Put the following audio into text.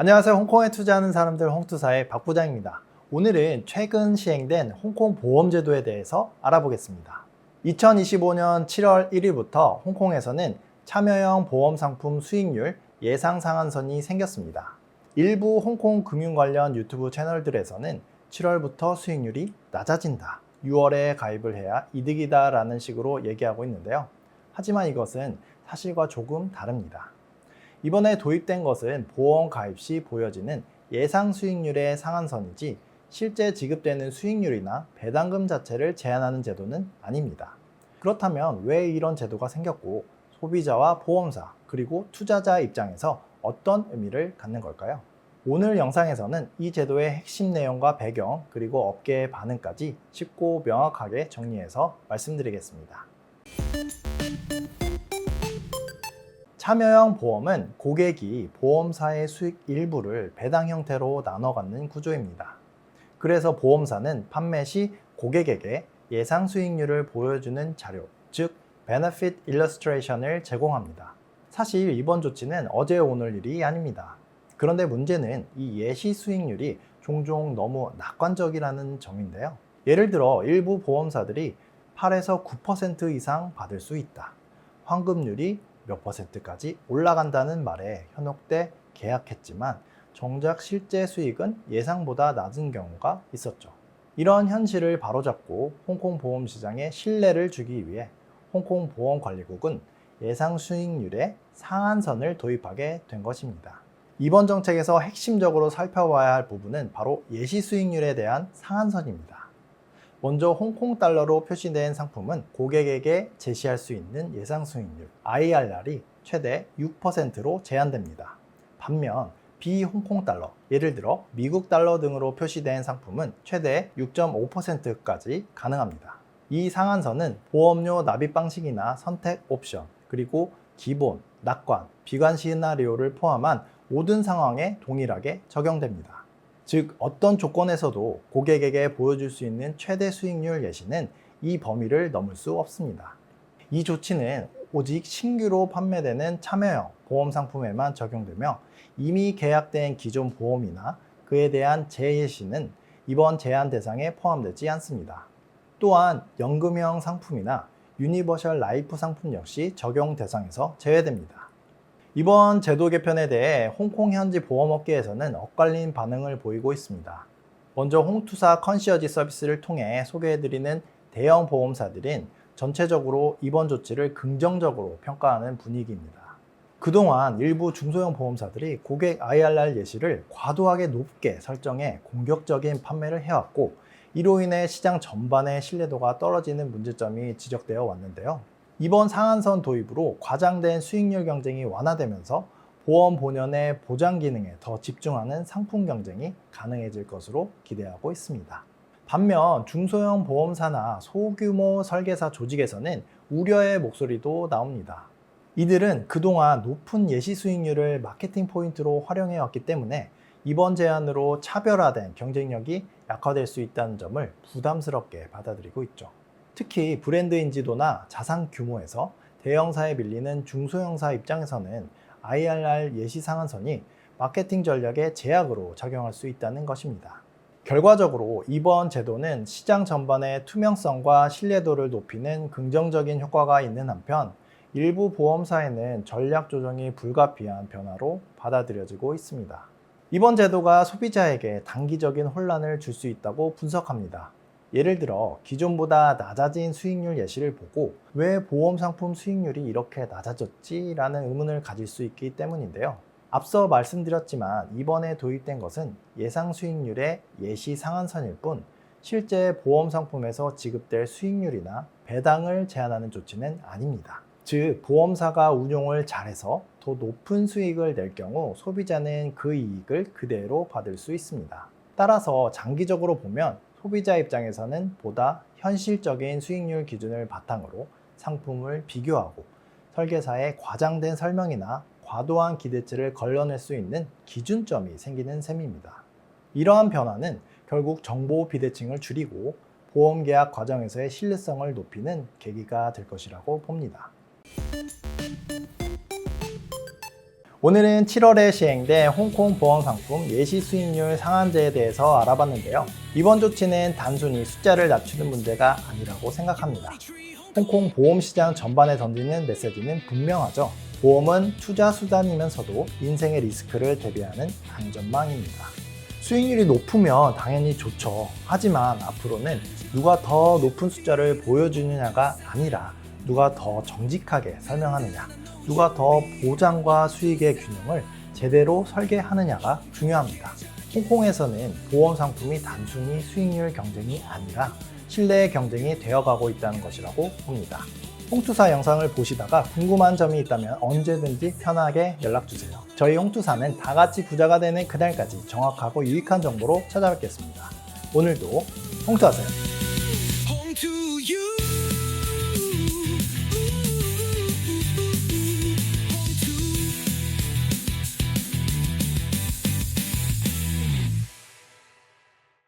안녕하세요. 홍콩에 투자하는 사람들 홍투사의 박 부장입니다. 오늘은 최근 시행된 홍콩 보험제도에 대해서 알아보겠습니다. 2025년 7월 1일부터 홍콩에서는 참여형 보험 상품 수익률 예상 상한선이 생겼습니다. 일부 홍콩 금융 관련 유튜브 채널들에서는 7월부터 수익률이 낮아진다, 6월에 가입을 해야 이득이다 라는 식으로 얘기하고 있는데요. 하지만 이것은 사실과 조금 다릅니다. 이번에 도입된 것은 보험 가입 시 보여지는 예상 수익률의 상한선이지 실제 지급되는 수익률이나 배당금 자체를 제한하는 제도는 아닙니다. 그렇다면 왜 이런 제도가 생겼고 소비자와 보험사 그리고 투자자 입장에서 어떤 의미를 갖는 걸까요? 오늘 영상에서는 이 제도의 핵심 내용과 배경 그리고 업계의 반응까지 쉽고 명확하게 정리해서 말씀드리겠습니다. 참여형 보험은 고객이 보험사의 수익 일부를 배당 형태로 나눠 갖는 구조입니다. 그래서 보험사는 판매 시 고객에게 예상 수익률을 보여주는 자료, 즉 Benefit Illustration을 제공합니다. 사실 이번 조치는 어제 오늘 일이 아닙니다. 그런데 문제는 이 예시 수익률이 종종 너무 낙관적이라는 점인데요. 예를 들어 일부 보험사들이 8에서 9% 이상 받을 수 있다, 환급률이 몇 %까지 올라간다는 말에 현혹돼 계약했지만 정작 실제 수익은 예상보다 낮은 경우가 있었죠. 이런 현실을 바로잡고 홍콩 보험 시장에 신뢰를 주기 위해 홍콩 보험관리국은 예상 수익률의 상한선을 도입하게 된 것입니다. 이번 정책에서 핵심적으로 살펴봐야 할 부분은 바로 예시 수익률에 대한 상한선입니다. 먼저 홍콩 달러로 표시된 상품은 고객에게 제시할 수 있는 예상 수익률 IRR이 최대 6%로 제한됩니다. 반면 비홍콩 달러, 예를 들어 미국 달러 등으로 표시된 상품은 최대 6.5%까지 가능합니다. 이 상한선은 보험료 납입 방식이나 선택 옵션, 그리고 기본, 낙관, 비관 시나리오를 포함한 모든 상황에 동일하게 적용됩니다. 즉 어떤 조건에서도 고객에게 보여줄 수 있는 최대 수익률 예시는 이 범위를 넘을 수 없습니다. 이 조치는 오직 신규로 판매되는 참여형 보험 상품에만 적용되며 이미 계약된 기존 보험이나 그에 대한 재예시는 이번 제한 대상에 포함되지 않습니다. 또한 연금형 상품이나 유니버셜 라이프 상품 역시 적용 대상에서 제외됩니다. 이번 제도 개편에 대해 홍콩 현지 보험업계에서는 엇갈린 반응을 보이고 있습니다. 먼저 홍투사 컨시어지 서비스를 통해 소개해드리는 대형 보험사들은 전체적으로 이번 조치를 긍정적으로 평가하는 분위기입니다. 그동안 일부 중소형 보험사들이 고객 IRR 예시를 과도하게 높게 설정해 공격적인 판매를 해왔고, 이로 인해 시장 전반의 신뢰도가 떨어지는 문제점이 지적되어 왔는데요. 이번 상한선 도입으로 과장된 수익률 경쟁이 완화되면서 보험 본연의 보장 기능에 더 집중하는 상품 경쟁이 가능해질 것으로 기대하고 있습니다. 반면 중소형 보험사나 소규모 설계사 조직에서는 우려의 목소리도 나옵니다. 이들은 그동안 높은 예시 수익률을 마케팅 포인트로 활용해 왔기 때문에 이번 제안으로 차별화된 경쟁력이 약화될 수 있다는 점을 부담스럽게 받아들이고 있죠. 특히 브랜드 인지도나 자산 규모에서 대형사에 밀리는 중소형사 입장에서는 IRR 예시 상한선이 마케팅 전략의 제약으로 작용할 수 있다는 것입니다. 결과적으로 이번 제도는 시장 전반의 투명성과 신뢰도를 높이는 긍정적인 효과가 있는 한편, 일부 보험사에는 전략 조정이 불가피한 변화로 받아들여지고 있습니다. 이번 제도가 소비자에게 단기적인 혼란을 줄 수 있다고 분석합니다. 예를 들어 기존보다 낮아진 수익률 예시를 보고 왜 보험 상품 수익률이 이렇게 낮아졌지? 라는 의문을 가질 수 있기 때문인데요. 앞서 말씀드렸지만 이번에 도입된 것은 예상 수익률의 예시 상한선일 뿐 실제 보험 상품에서 지급될 수익률이나 배당을 제한하는 조치는 아닙니다. 즉 보험사가 운용을 잘해서 더 높은 수익을 낼 경우 소비자는 그 이익을 그대로 받을 수 있습니다. 따라서 장기적으로 보면 소비자 입장에서는 보다 현실적인 수익률 기준을 바탕으로 상품을 비교하고 설계사의 과장된 설명이나 과도한 기대치를 걸러낼 수 있는 기준점이 생기는 셈입니다. 이러한 변화는 결국 정보 비대칭을 줄이고 보험 계약 과정에서의 신뢰성을 높이는 계기가 될 것이라고 봅니다. 오늘은 7월에 시행된 홍콩 보험 상품 예시 수익률 상한제에 대해서 알아봤는데요. 이번 조치는 단순히 숫자를 낮추는 문제가 아니라고 생각합니다. 홍콩 보험 시장 전반에 던지는 메시지는 분명하죠. 보험은 투자 수단이면서도 인생의 리스크를 대비하는 안전망입니다. 수익률이 높으면 당연히 좋죠. 하지만 앞으로는 누가 더 높은 숫자를 보여주느냐가 아니라 누가 더 정직하게 설명하느냐, 누가 더 보장과 수익의 균형을 제대로 설계하느냐가 중요합니다. 홍콩에서는 보험 상품이 단순히 수익률 경쟁이 아니라 신뢰의 경쟁이 되어가고 있다는 것이라고 봅니다. 홍투사 영상을 보시다가 궁금한 점이 있다면 언제든지 편하게 연락주세요. 저희 홍투사는 다 같이 부자가 되는 그날까지 정확하고 유익한 정보로 찾아뵙겠습니다. 오늘도 홍투하세요.